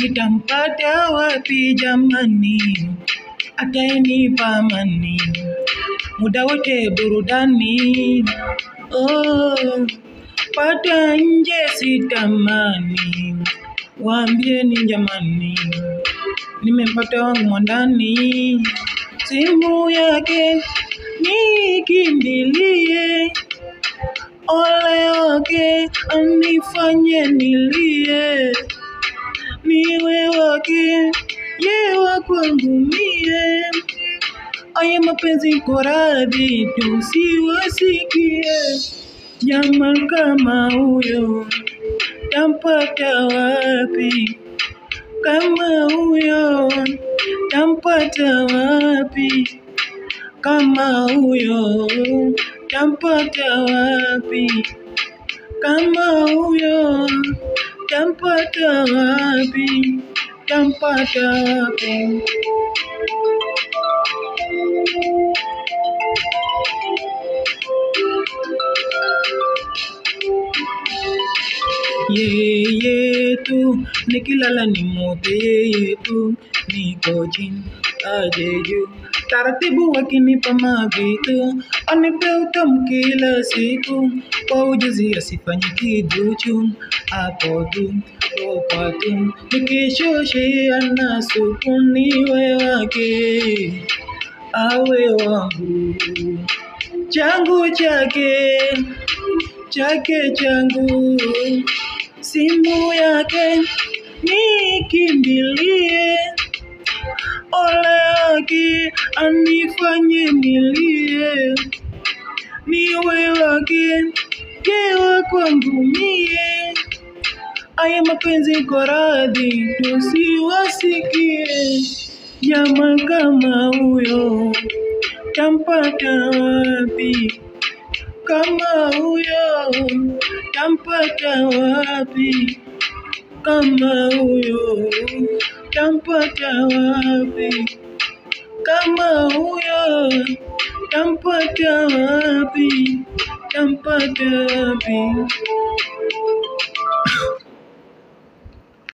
nitampata wapi jamani, atanipa amani muda wote burudani. Oh, pata nje sitamani, waambieni jamani, nimempata wangu mwandani. Simu yake nikimbilie, ole wake anifanye nilie, niwe wake yewa kwangu mie. Aya mapenzi koradhi tusiwasikie, jamaa kama huyo tampata wapi? Kama huyo tampata wapi? Kama huyo tampata wapi? Kama huyo tampata wapi? Tampata wapi? Yeye tu nikilala ni mote, yeye tu niko chini aje juu. Taratibu wakinipa mavitu, anipe utamu kila siku. Kwa ujuzi asifanye kiduchu, hapo tu kwa tu. Nikishoshea na supu niwe wake, awe wangu. Changu chake, chake changu. Simu yake nikimbilie, ole wake anifanye nilie, niwe wake yewa kwangu mie. Aya mapenzi koradhi tusiwasikie, jamaa kama huyo tampata wapi? Kama huyo tampata wapi? Kama huyo tampata wapi? Kama huyo tampata wapi? Tampata wapi?